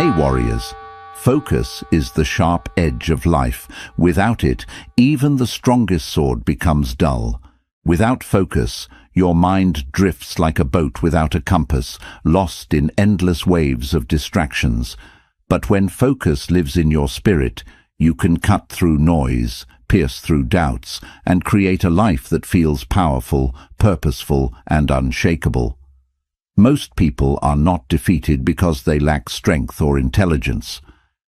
Hey warriors, focus is the sharp edge of life. Without it, even the strongest sword becomes dull. Without focus, your mind drifts like a boat without a compass, lost in endless waves of distractions. But when focus lives in your spirit, you can cut through noise, pierce through doubts, and create a life that feels powerful, purposeful, and unshakable. Most people are not defeated because they lack strength or intelligence.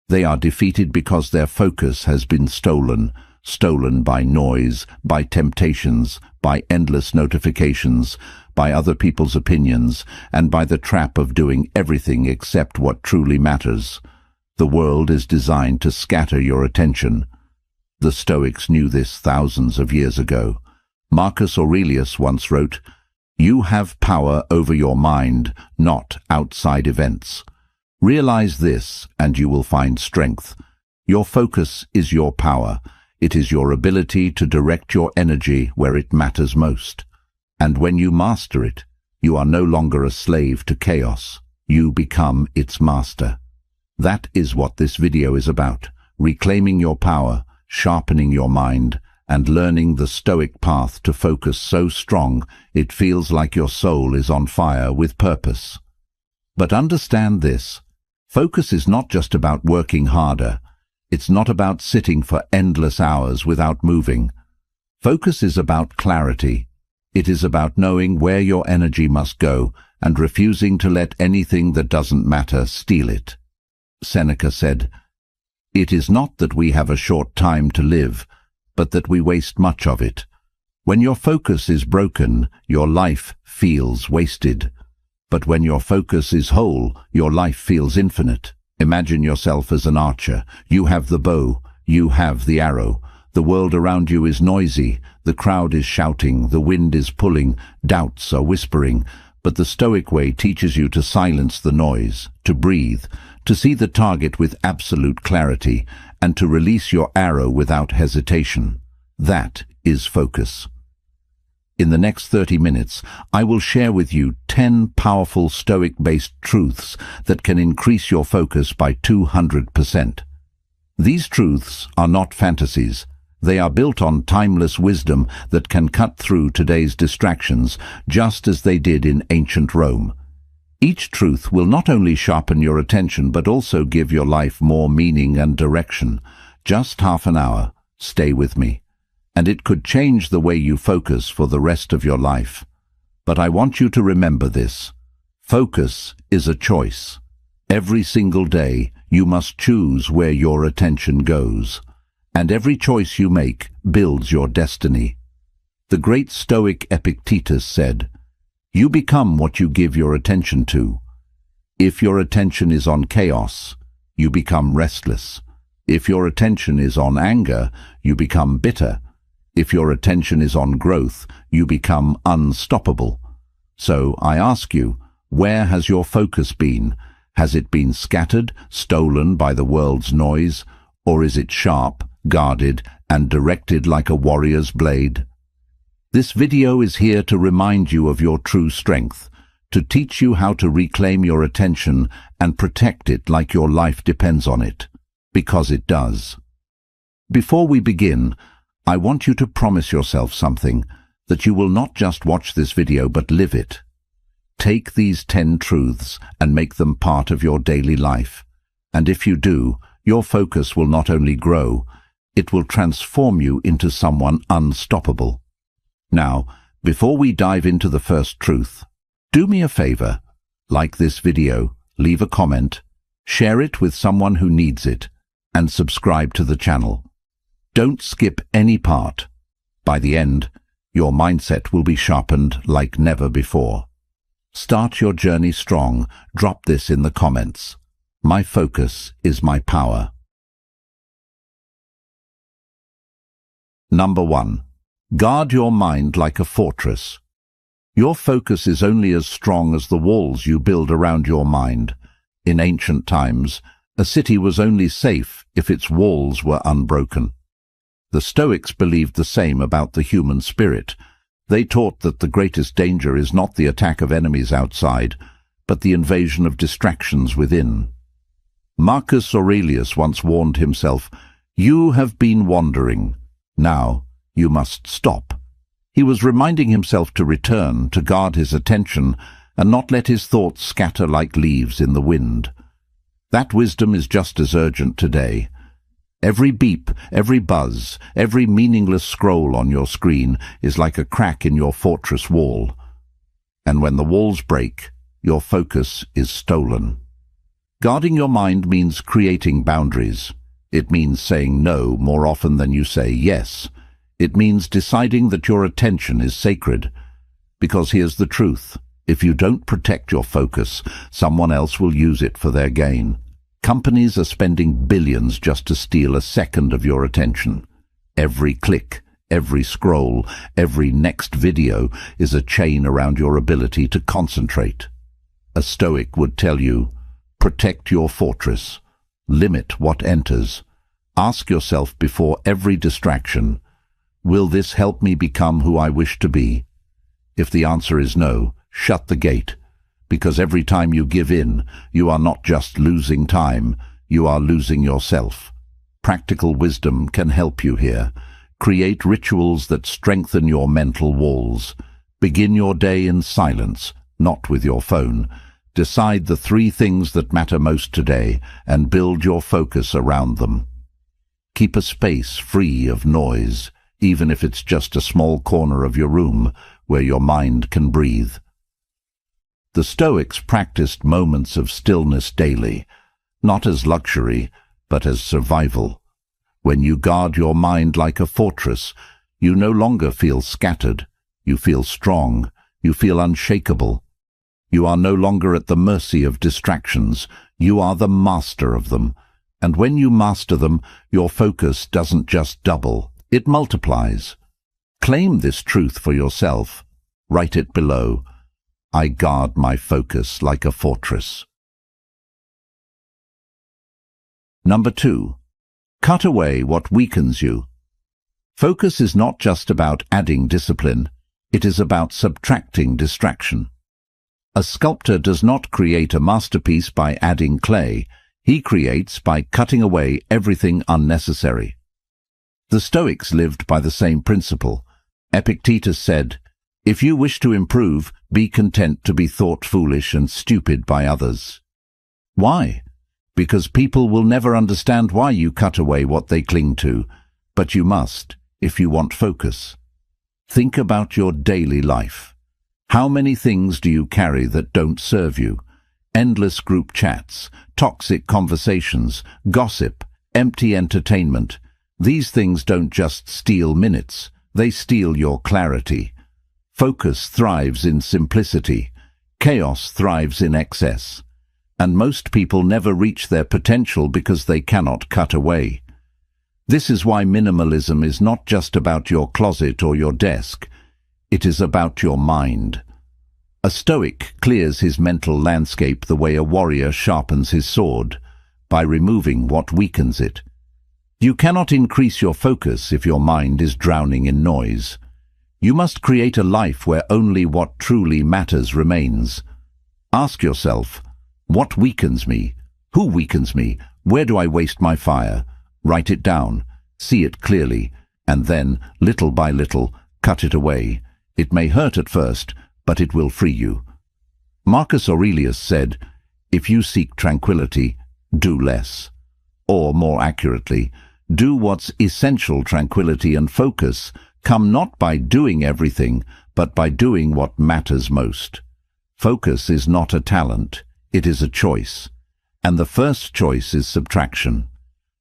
They are defeated because their focus has been stolen by noise, by temptations, by endless notifications, by other people's opinions, and by the trap of doing everything except what truly matters. The world is designed to scatter your attention. The Stoics knew this thousands of years ago. Marcus Aurelius once wrote, "You have power over your mind, not outside events." Realize this, and you will find strength. Your focus is your power. It is your ability to direct your energy where it matters most. And when you master it, you are no longer a slave to chaos. You become its master. That is what this video is about: reclaiming your power, sharpening your mind, and learning the Stoic path to focus so strong it feels like your soul is on fire with purpose. But understand this: focus is not just about working harder. It's not about sitting for endless hours without moving. Focus is about clarity. It is about knowing where your energy must go and refusing to let anything that doesn't matter steal it. Seneca said, "It is not that we have a short time to live, but that we waste much of it." When your focus is broken, your life feels wasted. But when your focus is whole, your life feels infinite. Imagine yourself as an archer. You have the bow, you have the arrow. The world around you is noisy, the crowd is shouting, the wind is pulling, doubts are whispering. But the Stoic way teaches you to silence the noise, to breathe, to see the target with absolute clarity, and to release your arrow without hesitation. That is focus. In the next 30 minutes, I will share with you 10 powerful Stoic-based truths that can increase your focus by 200%. These truths are not fantasies. They are built on timeless wisdom that can cut through today's distractions, just as they did in ancient Rome. Each truth will not only sharpen your attention but also give your life more meaning and direction. Just half an hour. Stay with me. And it could change the way you focus for the rest of your life. But I want you to remember this: focus is a choice. Every single day, you must choose where your attention goes. And every choice you make builds your destiny. The great Stoic Epictetus said, "You become what you give your attention to." If your attention is on chaos, you become restless. If your attention is on anger, you become bitter. If your attention is on growth, you become unstoppable. So I ask you, where has your focus been? Has it been scattered, stolen by the world's noise, or is it sharp, guarded, and directed like a warrior's blade? This video is here to remind you of your true strength, to teach you how to reclaim your attention and protect it like your life depends on it, because it does. Before we begin, I want you to promise yourself something, that you will not just watch this video but live it. Take these 10 truths and make them part of your daily life. And if you do, your focus will not only grow, it will transform you into someone unstoppable. Now, before we dive into the first truth, do me a favor: like this video, leave a comment, share it with someone who needs it, and subscribe to the channel. Don't skip any part. By the end, your mindset will be sharpened like never before. Start your journey strong. Drop this in the comments: "My focus is my power." Number 1. Guard your mind like a fortress. Your focus is only as strong as the walls you build around your mind. In ancient times, a city was only safe if its walls were unbroken. The Stoics believed the same about the human spirit. They taught that the greatest danger is not the attack of enemies outside, but the invasion of distractions within. Marcus Aurelius once warned himself, "You have been wandering. Now you must stop." He was reminding himself to return, to guard his attention, and not let his thoughts scatter like leaves in the wind. That wisdom is just as urgent today. Every beep, every buzz, every meaningless scroll on your screen is like a crack in your fortress wall. And when the walls break, your focus is stolen. Guarding your mind means creating boundaries. It means saying no more often than you say yes. It means deciding that your attention is sacred. Because here's the truth. If you don't protect your focus, someone else will use it for their gain. Companies are spending billions just to steal a second of your attention. Every click, every scroll, every next video is a chain around your ability to concentrate. A Stoic would tell you, protect your fortress. Limit what enters. Ask yourself before every distraction, will this help me become who I wish to be? If the answer is no, shut the gate. Because every time you give in, you are not just losing time, you are losing yourself. Practical wisdom can help you here. Create rituals that strengthen your mental walls. Begin your day in silence, not with your phone. Decide the 3 things that matter most today and build your focus around them. Keep a space free of noise, even if it's just a small corner of your room where your mind can breathe. The Stoics practiced moments of stillness daily, not as luxury, but as survival. When you guard your mind like a fortress, you no longer feel scattered. You feel strong. You feel unshakable. You are no longer at the mercy of distractions. You are the master of them. And when you master them, your focus doesn't just double, it multiplies. Claim this truth for yourself. Write it below. I guard my focus like a fortress. Number 2. Cut away what weakens you. Focus is not just about adding discipline, it is about subtracting distraction. A sculptor does not create a masterpiece by adding clay, he creates by cutting away everything unnecessary. The Stoics lived by the same principle. Epictetus said, "If you wish to improve, be content to be thought foolish and stupid by others." Why? Because people will never understand why you cut away what they cling to, but you must, if you want focus. Think about your daily life. How many things do you carry that don't serve you? Endless group chats, toxic conversations, gossip, empty entertainment. These things don't just steal minutes, they steal your clarity. Focus thrives in simplicity. Chaos thrives in excess. And most people never reach their potential because they cannot cut away. This is why minimalism is not just about your closet or your desk. It is about your mind. A Stoic clears his mental landscape the way a warrior sharpens his sword, by removing what weakens it. You cannot increase your focus if your mind is drowning in noise. You must create a life where only what truly matters remains. Ask yourself, what weakens me? Who weakens me? Where do I waste my fire? Write it down, see it clearly, and then, little by little, cut it away. It may hurt at first, but it will free you. Marcus Aurelius said, "If you seek tranquility, do less." Or, more accurately, do what's essential. Tranquility and focus come not by doing everything, but by doing what matters most. Focus is not a talent, it is a choice. And the first choice is subtraction.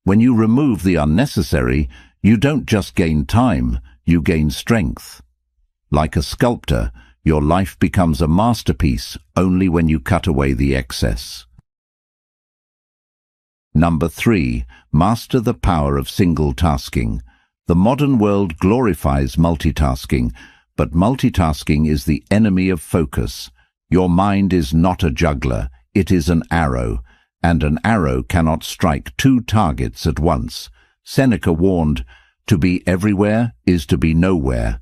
When you remove the unnecessary, you don't just gain time, you gain strength. Like a sculptor, your life becomes a masterpiece only when you cut away the excess. Number 3. Master the power of single tasking. The modern world glorifies multitasking, but multitasking is the enemy of focus. Your mind is not a juggler, it is an arrow, and an arrow cannot strike 2 targets at once. Seneca warned, "To be everywhere is to be nowhere."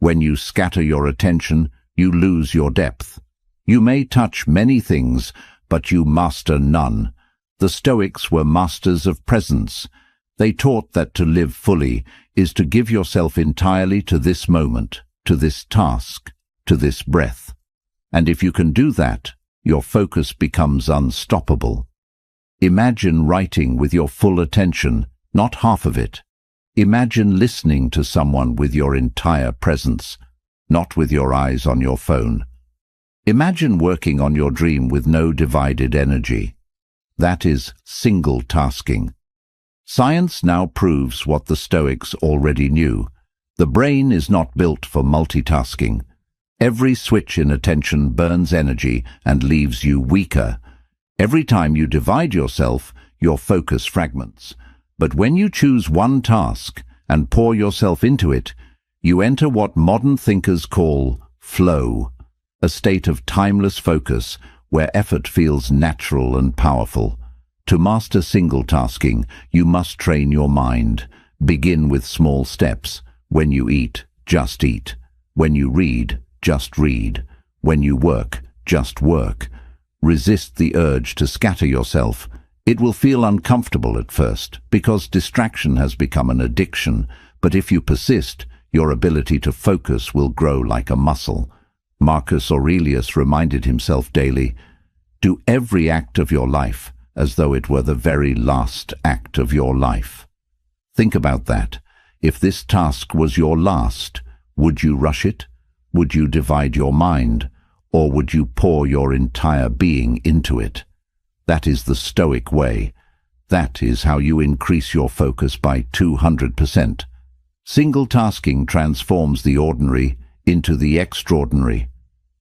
When you scatter your attention, you lose your depth. You may touch many things, but you master none. The Stoics were masters of presence. They taught that to live fully is to give yourself entirely to this moment, to this task, to this breath. And if you can do that, your focus becomes unstoppable. Imagine writing with your full attention, not half of it. Imagine listening to someone with your entire presence, not with your eyes on your phone. Imagine working on your dream with no divided energy. That is single tasking. Science now proves what the Stoics already knew. The brain is not built for multitasking. Every switch in attention burns energy and leaves you weaker. Every time you divide yourself, your focus fragments. But when you choose one task and pour yourself into it, you enter what modern thinkers call flow, a state of timeless focus where effort feels natural and powerful. To master single tasking, you must train your mind. Begin with small steps. When you eat, just eat. When you read, just read. When you work, just work. Resist the urge to scatter yourself. It will feel uncomfortable at first because distraction has become an addiction, but if you persist, your ability to focus will grow like a muscle. Marcus Aurelius reminded himself daily, "Do every act of your life as though it were the very last act of your life." Think about that. If this task was your last, would you rush it? Would you divide your mind? Or would you pour your entire being into it? That is the Stoic way. That is how you increase your focus by 200%. Single tasking transforms the ordinary into the extraordinary.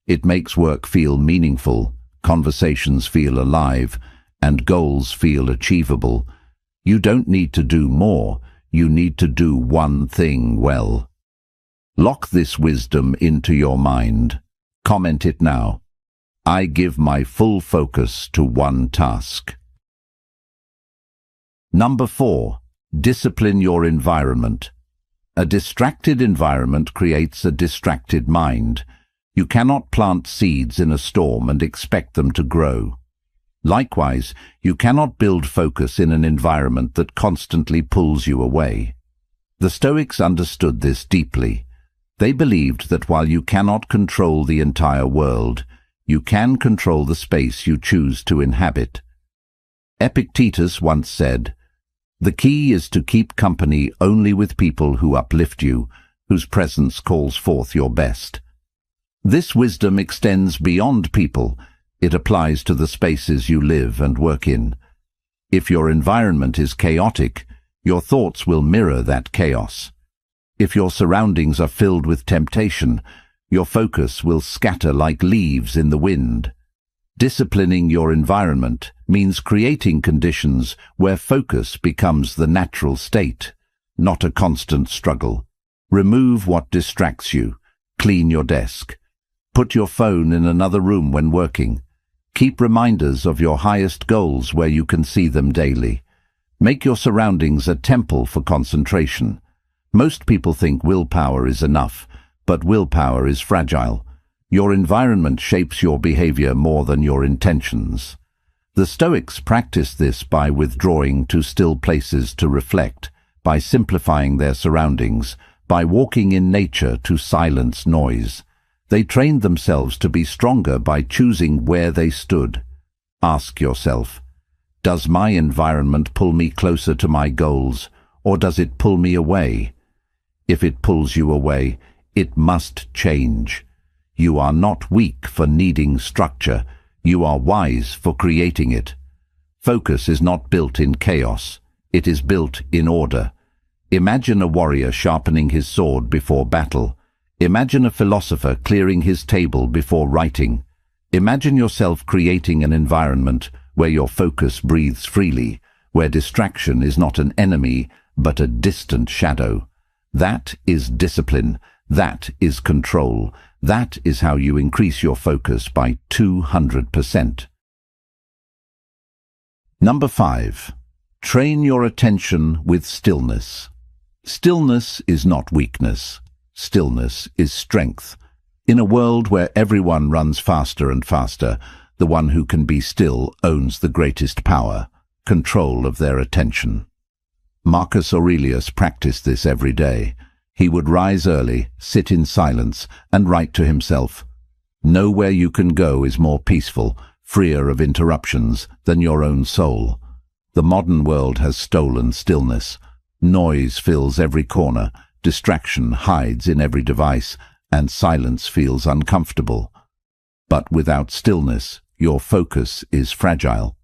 It makes work feel meaningful, conversations feel alive, and goals feel achievable. You don't need to do more, you need to do one thing well. Lock this wisdom into your mind. Comment it now. I give my full focus to one task. Number 4. Discipline your environment. A distracted environment creates a distracted mind. You cannot plant seeds in a storm and expect them to grow. Likewise, you cannot build focus in an environment that constantly pulls you away. The Stoics understood this deeply. They believed that while you cannot control the entire world, you can control the space you choose to inhabit. Epictetus once said, "The key is to keep company only with people who uplift you, whose presence calls forth your best." This wisdom extends beyond people. It applies to the spaces you live and work in. If your environment is chaotic, your thoughts will mirror that chaos. If your surroundings are filled with temptation, your focus will scatter like leaves in the wind. Disciplining your environment means creating conditions where focus becomes the natural state, not a constant struggle. Remove what distracts you. Clean your desk. Put your phone in another room when working. Keep reminders of your highest goals where you can see them daily. Make your surroundings a temple for concentration. Most people think willpower is enough, but willpower is fragile. Your environment shapes your behavior more than your intentions. The Stoics practiced this by withdrawing to still places to reflect, by simplifying their surroundings, by walking in nature to silence noise. They trained themselves to be stronger by choosing where they stood. Ask yourself, does my environment pull me closer to my goals, or does it pull me away? If it pulls you away, it must change. You are not weak for needing structure. You are wise for creating it. Focus is not built in chaos. It is built in order. Imagine a warrior sharpening his sword before battle. Imagine a philosopher clearing his table before writing. Imagine yourself creating an environment where your focus breathes freely, where distraction is not an enemy, but a distant shadow. That is discipline. That is control. That is how you increase your focus by 200%. Number 5. Train your attention with stillness. Stillness is not weakness. Stillness is strength. In a world where everyone runs faster and faster, the one who can be still owns the greatest power. control of their attention. Marcus Aurelius practiced this every day. He would rise early, sit in silence, and write to himself, "Nowhere you can go is more peaceful, freer of interruptions, than your own soul." The modern world has stolen stillness. Noise fills every corner, distraction hides in every device, and silence feels uncomfortable. But without stillness, your focus is fragile.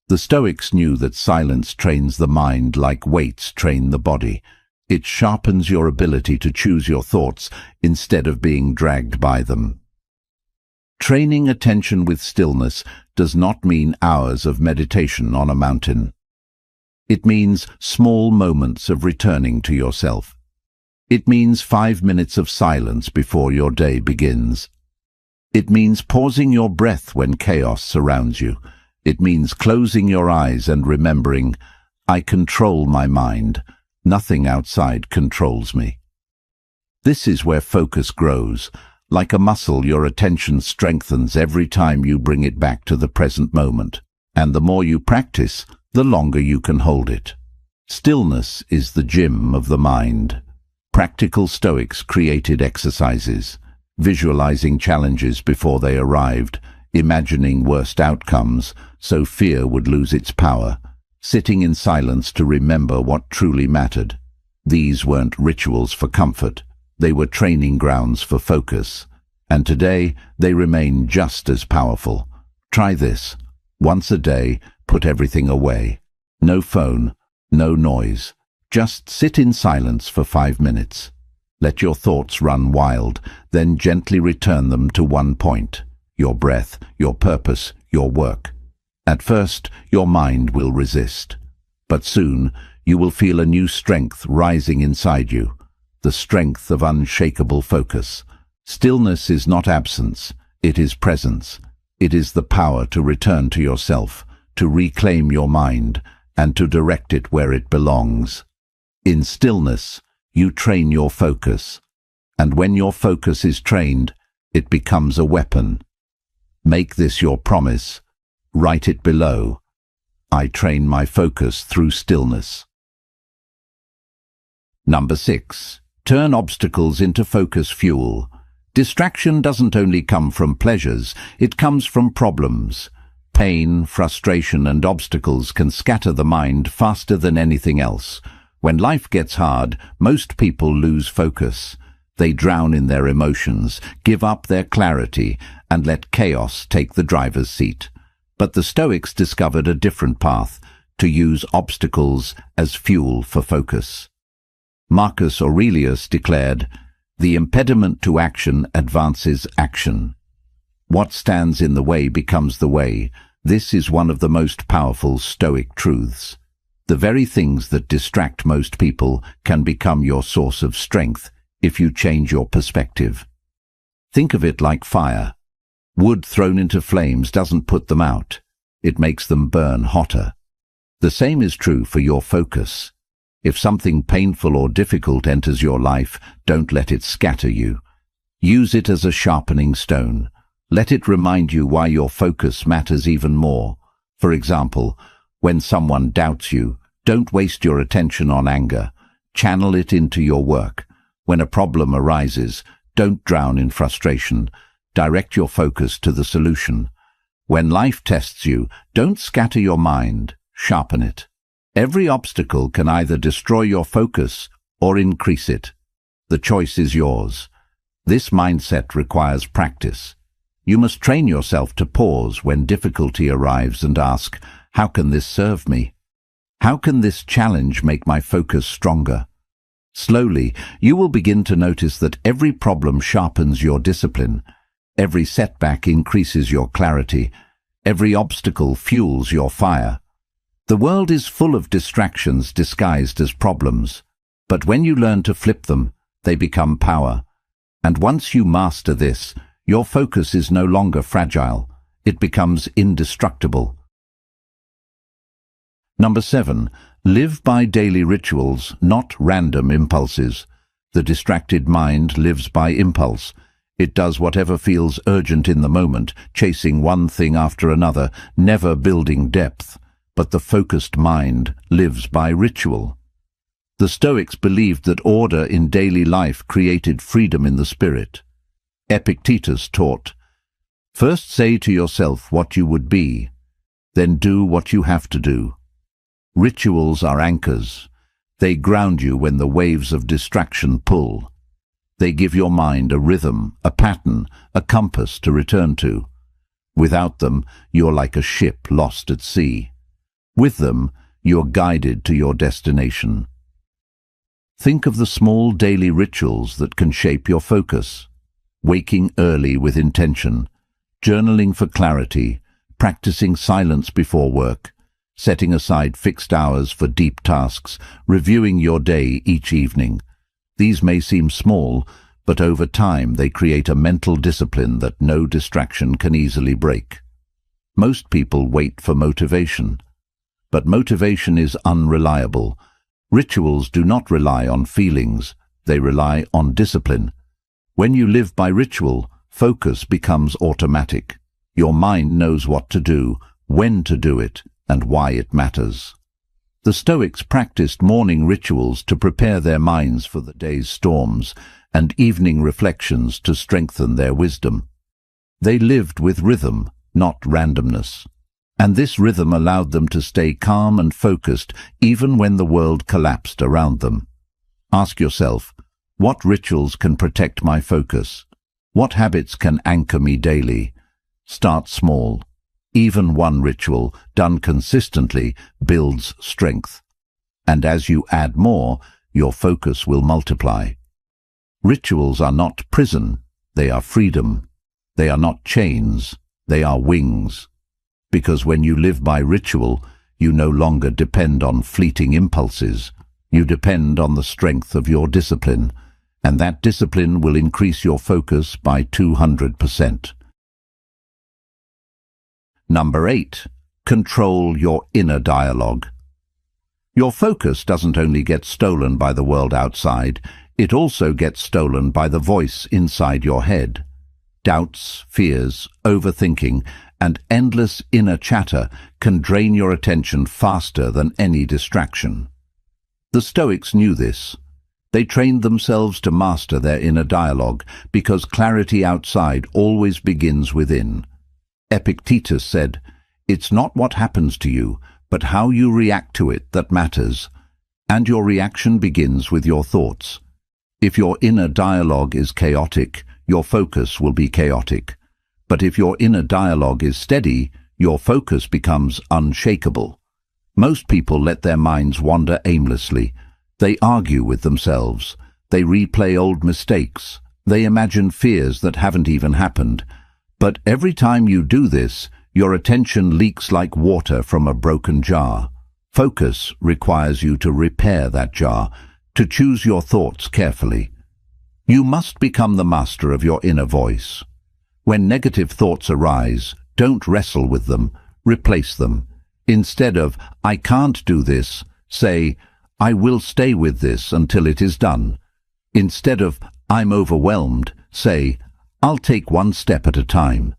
The Stoics knew that silence trains the mind like weights train the body. It sharpens your ability to choose your thoughts instead of being dragged by them. Training attention with stillness does not mean hours of meditation on a mountain. It means small moments of returning to yourself. It means 5 minutes of silence before your day begins. It means pausing your breath when chaos surrounds you. It means closing your eyes and remembering, "I control my mind. Nothing outside controls me." This is where focus grows. Like a muscle, your attention strengthens every time you bring it back to the present moment. And the more you practice, the longer you can hold it. Stillness is the gym of the mind. Practical Stoics created exercises, visualizing challenges before they arrived, imagining worst outcomes so fear would lose its power, sitting in silence to remember what truly mattered. These weren't rituals for comfort. They were training grounds for focus. And today, they remain just as powerful. Try this. Once a day, put everything away. No phone, no noise. Just sit in silence for 5 minutes. Let your thoughts run wild, then gently return them to one point: your breath, your purpose, your work. At first, your mind will resist. But soon, you will feel a new strength rising inside you. The strength of unshakable focus. Stillness is not absence, it is presence. It is the power to return to yourself, to reclaim your mind, and to direct it where it belongs. In stillness, you train your focus. And when your focus is trained, it becomes a weapon. Make this your promise. Write it below. I train my focus through stillness. Number 6. Turn obstacles into focus fuel. Distraction doesn't only come from pleasures, it comes from problems. Pain, frustration, and obstacles can scatter the mind faster than anything else. When life gets hard, most people lose focus. They drown in their emotions, give up their clarity, and let chaos take the driver's seat. But the Stoics discovered a different path: to use obstacles as fuel for focus. Marcus Aurelius declared, "The impediment to action advances action. What stands in the way becomes the way." This is one of the most powerful Stoic truths. The very things that distract most people can become your source of strength if you change your perspective. Think of it like fire. Wood thrown into flames doesn't put them out. It makes them burn hotter. The same is true for your focus. If something painful or difficult enters your life, don't let it scatter you. Use it as a sharpening stone. Let it remind you why your focus matters even more. For example, when someone doubts you, don't waste your attention on anger. Channel it into your work. When a problem arises, don't drown in frustration. Direct your focus to the solution. When life tests you, don't scatter your mind, sharpen it. Every obstacle can either destroy your focus or increase it. The choice is yours. This mindset requires practice. You must train yourself to pause when difficulty arrives and ask, how can this serve me? How can this challenge make my focus stronger? Slowly, you will begin to notice that every problem sharpens your discipline. Every setback increases your clarity. Every obstacle fuels your fire. The world is full of distractions disguised as problems, but when you learn to flip them, they become power. And once you master this, your focus is no longer fragile. It becomes indestructible. Number 7. Live by daily rituals, not random impulses. The distracted mind lives by impulse. It does whatever feels urgent in the moment, chasing one thing after another, never building depth. but the focused mind lives by ritual. The Stoics believed that order in daily life created freedom in the spirit. Epictetus taught, "First say to yourself what you would be, then do what you have to do." Rituals are anchors. They ground you when the waves of distraction pull. They give your mind a rhythm, a pattern, a compass to return to. Without them, you're like a ship lost at sea. With them, you're guided to your destination. Think of the small daily rituals that can shape your focus. Waking early with intention, journaling for clarity, practicing silence before work, setting aside fixed hours for deep tasks, reviewing your day each evening. These may seem small, but over time they create a mental discipline that no distraction can easily break. Most people wait for motivation, but motivation is unreliable. Rituals do not rely on feelings, they rely on discipline. When you live by ritual, focus becomes automatic. Your mind knows what to do, when to do it, and why it matters. The Stoics practiced morning rituals to prepare their minds for the day's storms, and evening reflections to strengthen their wisdom. They lived with rhythm, not randomness. And this rhythm allowed them to stay calm and focused even when the world collapsed around them. Ask yourself, what rituals can protect my focus? What habits can anchor me daily? Start small. Even one ritual, done consistently, builds strength. And as you add more, your focus will multiply. Rituals are not prison, they are freedom. They are not chains, they are wings. Because when you live by ritual, you no longer depend on fleeting impulses. You depend on the strength of your discipline, and that discipline will increase your focus by 200%. Number 8. Control your inner dialogue. Your focus doesn't only get stolen by the world outside, it also gets stolen by the voice inside your head. Doubts, fears, overthinking, and endless inner chatter can drain your attention faster than any distraction. The Stoics knew this. They trained themselves to master their inner dialogue because clarity outside always begins within. Epictetus said, "It's not what happens to you, but how you react to it that matters, and your reaction begins with your thoughts. If your inner dialogue is chaotic, your focus will be chaotic. But if your inner dialogue is steady, your focus becomes unshakable." Most people let their minds wander aimlessly. They argue with themselves. They replay old mistakes. They imagine fears that haven't even happened. But every time you do this, your attention leaks like water from a broken jar. Focus requires you to repair that jar, to choose your thoughts carefully. You must become the master of your inner voice. When negative thoughts arise, don't wrestle with them, replace them. Instead of, "I can't do this," say, "I will stay with this until it is done." Instead of, "I'm overwhelmed," say, "I'll take one step at a time."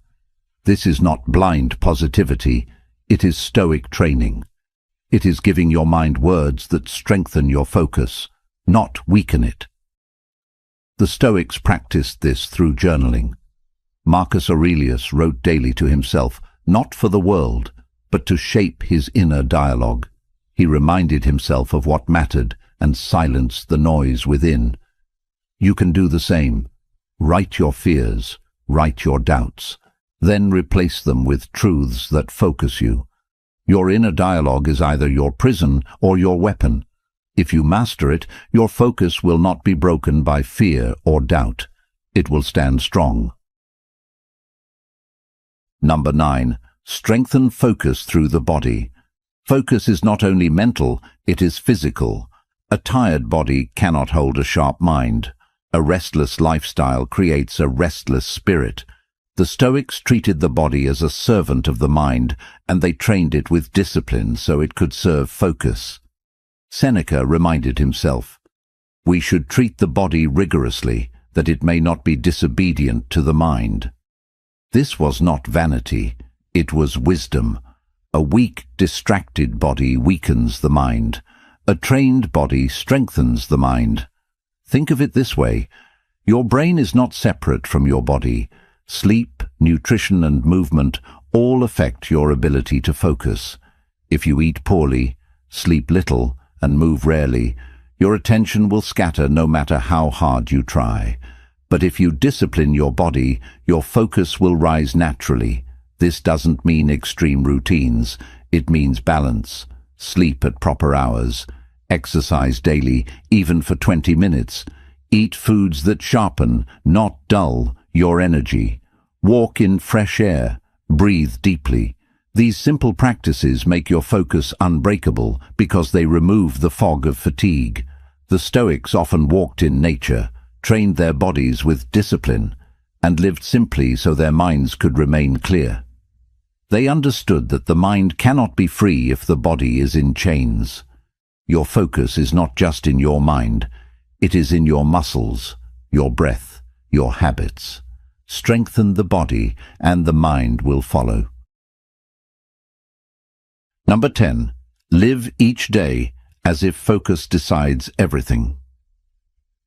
This is not blind positivity, it is Stoic training. It is giving your mind words that strengthen your focus, not weaken it. The Stoics practiced this through journaling. Marcus Aurelius wrote daily to himself, not for the world, but to shape his inner dialogue. He reminded himself of what mattered and silenced the noise within. You can do the same. Write your fears, write your doubts, then replace them with truths that focus you. Your inner dialogue is either your prison or your weapon. If you master it, your focus will not be broken by fear or doubt. It will stand strong. Number 9. Strengthen focus through the body. Focus is not only mental, it is physical. A tired body cannot hold a sharp mind. A restless lifestyle creates a restless spirit. The Stoics treated the body as a servant of the mind, and they trained it with discipline so it could serve focus. Seneca reminded himself, "We should treat the body rigorously, that it may not be disobedient to the mind." This was not vanity, it was wisdom. A weak, distracted body weakens the mind. A trained body strengthens the mind. Think of it this way. Your brain is not separate from your body. Sleep, nutrition, and movement all affect your ability to focus. If you eat poorly, sleep little, and move rarely, your attention will scatter no matter how hard you try. But if you discipline your body, your focus will rise naturally. This doesn't mean extreme routines. It means balance. Sleep at proper hours. Exercise daily, even for 20 minutes. Eat foods that sharpen, not dull, your energy. Walk in fresh air. Breathe deeply. These simple practices make your focus unbreakable because they remove the fog of fatigue. The Stoics often walked in nature, trained their bodies with discipline, and lived simply so their minds could remain clear. They understood that the mind cannot be free if the body is in chains. Your focus is not just in your mind, it is in your muscles, your breath, your habits. Strengthen the body and the mind will follow. Number 10. Live each day as if focus decides everything.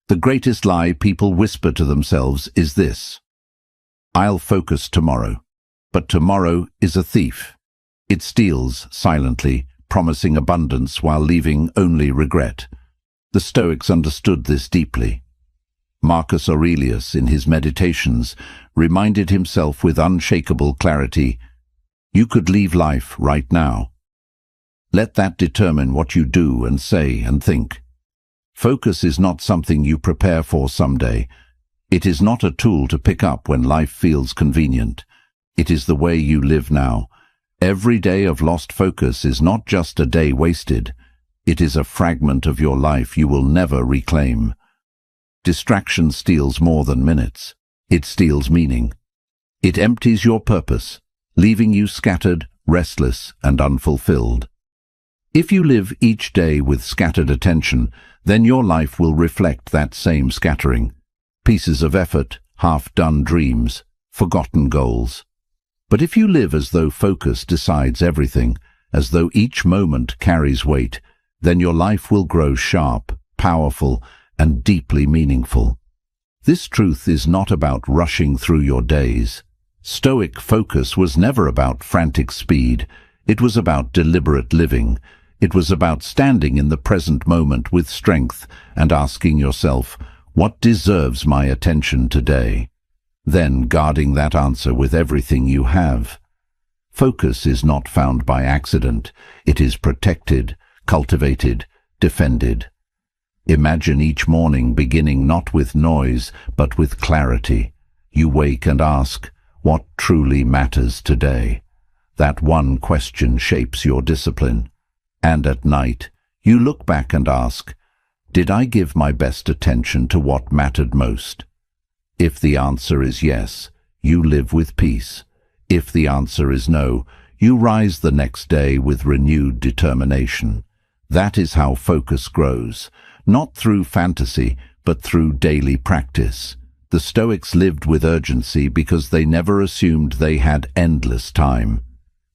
The greatest lie people whisper to themselves is this: I'll focus tomorrow. But tomorrow is a thief. It steals silently, promising abundance while leaving only regret. The Stoics understood this deeply. Marcus Aurelius, in his Meditations, reminded himself with unshakable clarity, "You could leave life right now." Let that determine what you do and say and think. Focus is not something you prepare for someday. It is not a tool to pick up when life feels convenient. It is the way you live now. Every day of lost focus is not just a day wasted. It is a fragment of your life you will never reclaim. Distraction steals more than minutes. It steals meaning. It empties your purpose, leaving you scattered, restless, and unfulfilled. If you live each day with scattered attention, then your life will reflect that same scattering. Pieces of effort, half-done dreams, forgotten goals. But if you live as though focus decides everything, as though each moment carries weight, then your life will grow sharp, powerful, and deeply meaningful. This truth is not about rushing through your days. Stoic focus was never about frantic speed. It was about deliberate living. It was about standing in the present moment with strength and asking yourself, what deserves my attention today? Then guarding that answer with everything you have. Focus is not found by accident. It is protected, cultivated, defended. Imagine each morning beginning not with noise, but with clarity. You wake and ask, what truly matters today? That one question shapes your discipline. And at night, you look back and ask, did I give my best attention to what mattered most? If the answer is yes, you live with peace. If the answer is no, you rise the next day with renewed determination. That is how focus grows, not through fantasy, but through daily practice. The Stoics lived with urgency because they never assumed they had endless time.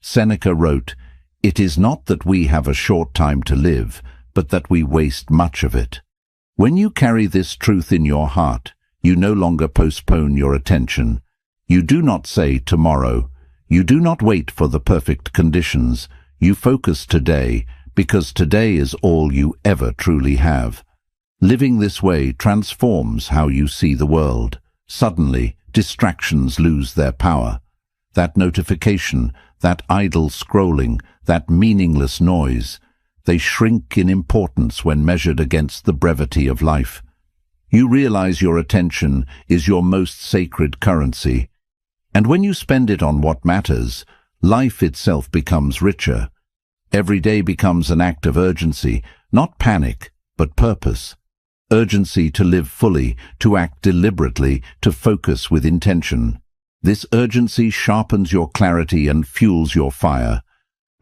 Seneca wrote, "It is not that we have a short time to live, but that we waste much of it." When you carry this truth in your heart, you no longer postpone your attention. You do not say tomorrow. You do not wait for the perfect conditions. You focus today, because today is all you ever truly have. Living this way transforms how you see the world. Suddenly, distractions lose their power. That notification, that idle scrolling, that meaningless noise, they shrink in importance when measured against the brevity of life. You realize your attention is your most sacred currency, and when you spend it on what matters, life itself becomes richer. Every day becomes an act of urgency, not panic, but purpose. Urgency to live fully, to act deliberately, to focus with intention. This urgency sharpens your clarity and fuels your fire.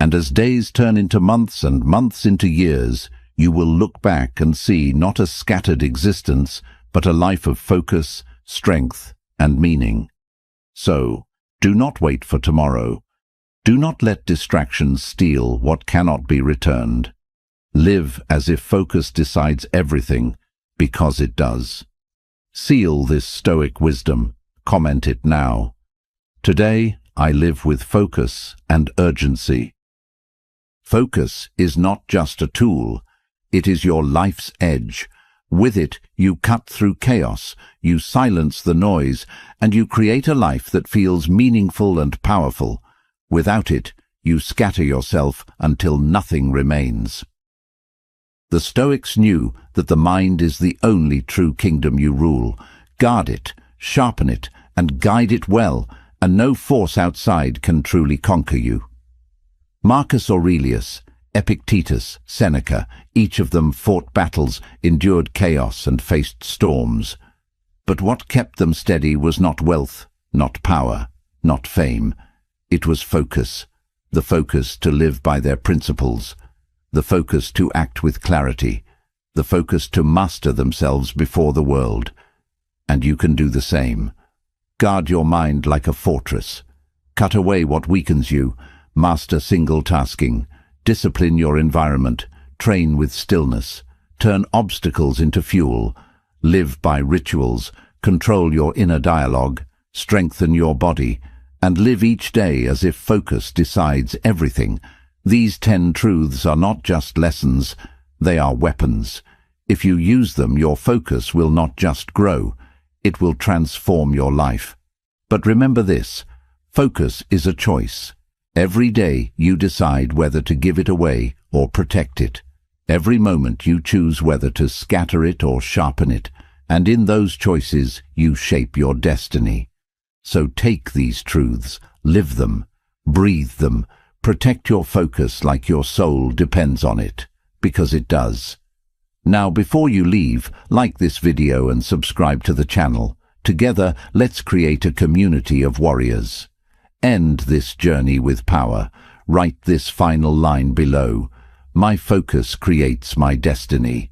And as days turn into months and months into years, you will look back and see not a scattered existence, but a life of focus, strength, and meaning. So, do not wait for tomorrow. Do not let distractions steal what cannot be returned. Live as if focus decides everything, because it does. Seal this Stoic wisdom. Comment it now. Today, I live with focus and urgency. Focus is not just a tool, it is your life's edge. With it, you cut through chaos, you silence the noise, and you create a life that feels meaningful and powerful. Without it, you scatter yourself until nothing remains. The Stoics knew that the mind is the only true kingdom you rule. Guard it, sharpen it, and guide it well, and no force outside can truly conquer you. Marcus Aurelius, Epictetus, Seneca, each of them fought battles, endured chaos, and faced storms. But what kept them steady was not wealth, not power, not fame. It was focus, the focus to live by their principles, the focus to act with clarity, the focus to master themselves before the world. And you can do the same. Guard your mind like a fortress. Cut away what weakens you. Master single tasking. Discipline your environment. Train with stillness. Turn obstacles into fuel. Live by rituals. Control your inner dialogue. Strengthen your body. And live each day as if focus decides everything. These 10 truths are not just lessons, they are weapons. If you use them, your focus will not just grow, it will transform your life. But remember this, focus is a choice. Every day you decide whether to give it away or protect it. Every moment you choose whether to scatter it or sharpen it, and in those choices you shape your destiny. So take these truths, live them, breathe them, protect your focus like your soul depends on it, because it does. Now, before you leave, like this video and subscribe to the channel. Together, let's create a community of warriors. End this journey with power. Write this final line below. My focus creates my destiny.